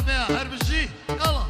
همه هر بشی یالا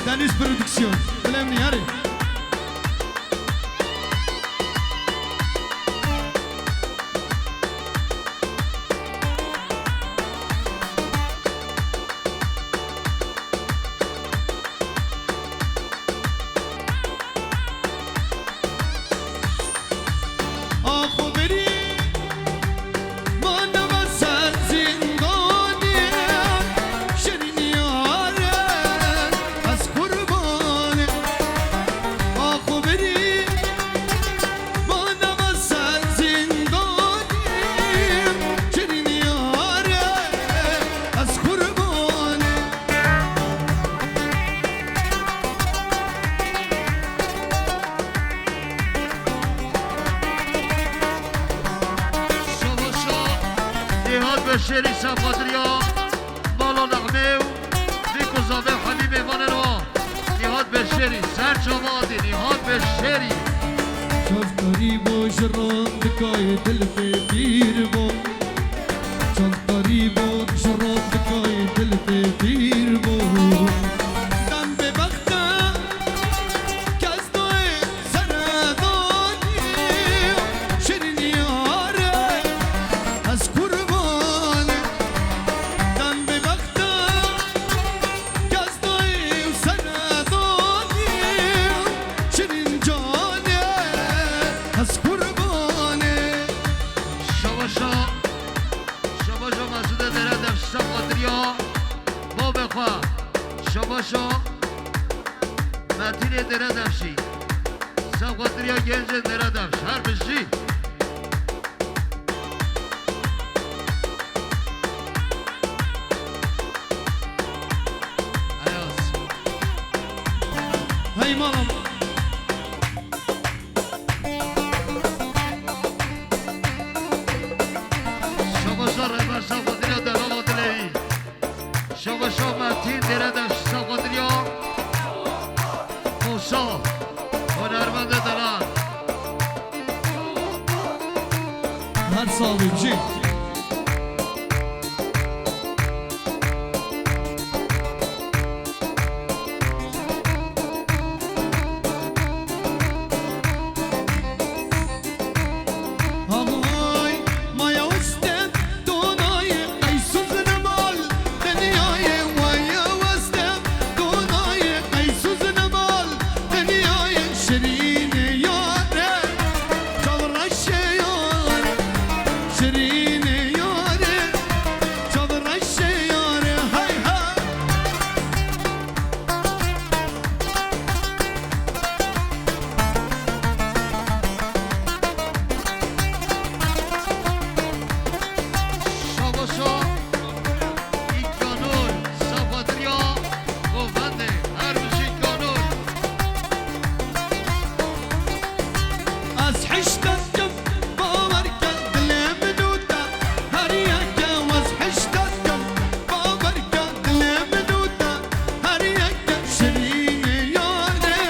Deniz Prodüksiyon. Önemli yarı. بشيري سابقدريا بالا نغمه ديكو زابي حبيبي فانروا نهاد بشيري سر جوادي نهاد بشيري شوف قريب وشران دكاي دل في بيربو شوف قريب وشران دكاي دل في بيربو دم ببخته كزدوي سرداني شرين ياره از قربانه دم ببخته كزدوي سرداني شرين جانه از قربانه شباشا مسعود دره دفش سابقدريا باب خواه شباشا متین دره دفشی سابقدريا گنج دره دفش هر بشی ایاس هی مالم شباشا رهبر سابقدريا دلالا دلوی شباشا متین دره دفش سابقدريا موسا هنرمند دلال هر صاحبی بشی Ağay, maya üstem, donayı, kaysuz nemal, dünyayı, maya üstem, donayı, kaysuz nemal, dünyayı, şirine yâre, çalraşe yâre, şirine yâre, çalraşe yâre, hay hay. شباشا این کانون سابقدريا گفنده هر بشی کانون از حشتت کم باور کن دلم دوتا هر یکم از حشتت کم باور کن دلم دوتا هر یکم شیرین یاره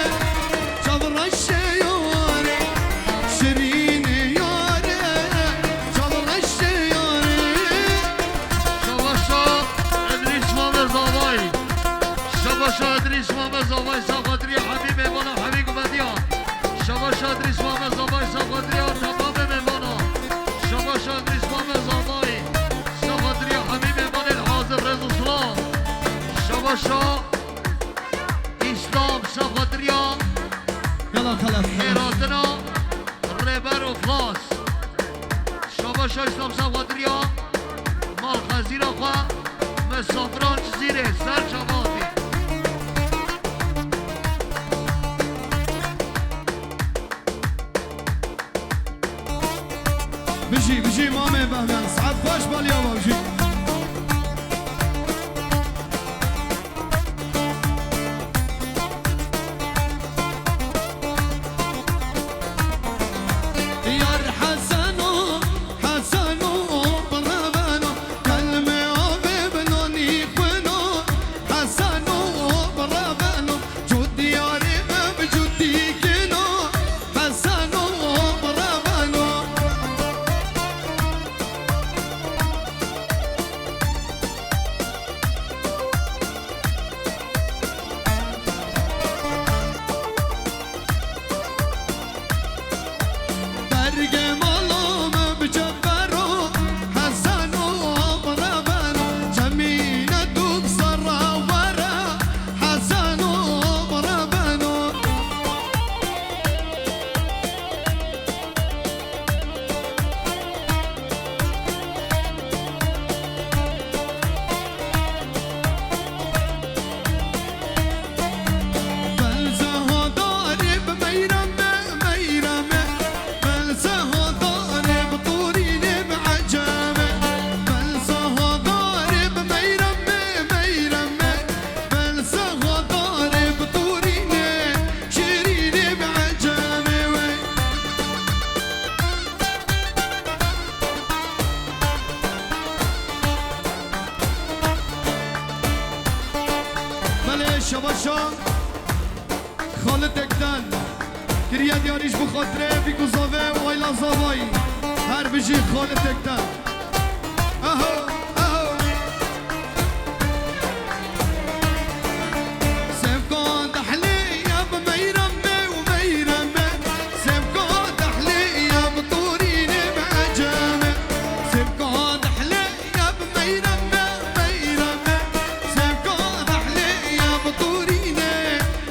چالرش یاره شیرین یاره چالرش یاره شباشا ادریس محمد زاوای شباشا ادریس محمد زاوای سابقدريا حبيب ميمانا حبيب بديان شباشا ادریس محمد زاوای سابقدريا تمام ميمانا شباشا ادریس محمد زاوای سابقدريا حبيب ميمان الحاضر رضا سلام شباشا اسلام سابقدريا Yala kalas خيراتنا ريبر وفلاس شباشا اسلام سابقدريا مال خزير اخوا مسافران جزيره سر جوادي بشی مامه بهمن ساعت باش بالیا باشی یار حسنو حسنو برابنو کلمه آبه بنانی خونو حسنو برابنو جودی یاری اب جودی کنو حسنو برابنو شباشا خالد اکتن کریه دیاریش بخاطره بیگوزاوه و ایلا زاوایی هر بجی خالد اکتن اهو اهو سيبكون تحلية بميرمة وميرمة سيبكون تحلية بطورين بعجامة سيبكون تحلية بميرمة وميرمة سيبكون تحلية بطورين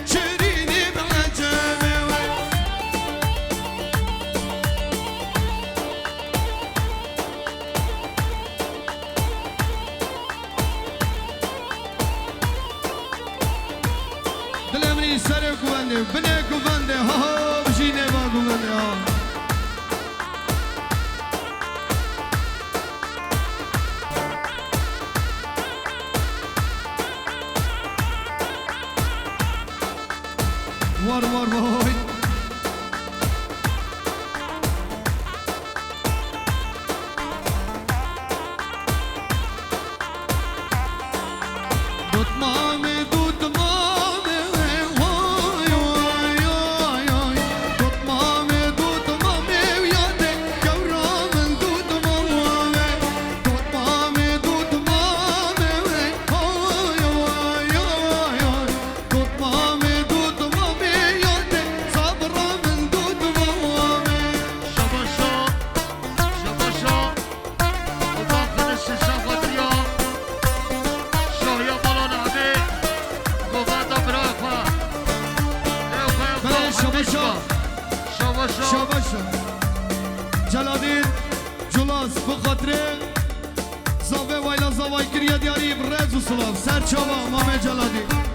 شيرين بعجامة دلمني سرك وبندي بنك وبندي ها ها بجيني باكو بندي ها وار وار وار دوت مامي دوت مامي واي واي واي واي دوت مامي دوت مامي ويادي كورام دوت مامي دوت مامي دوت مامي واي واي واي واي دوت مامي دوت مامي ويادي صبرا من دوت مامي شباشا شباشا وباخذ الشاشة اليوم شهية مالون عبي قوغادا برافا بله شباشا شباشا شباشا جلالدین جلاس بخاطره زاوه وایلا زاوای کریه دیاری برز و سلام سر چاوا مامه جلالدین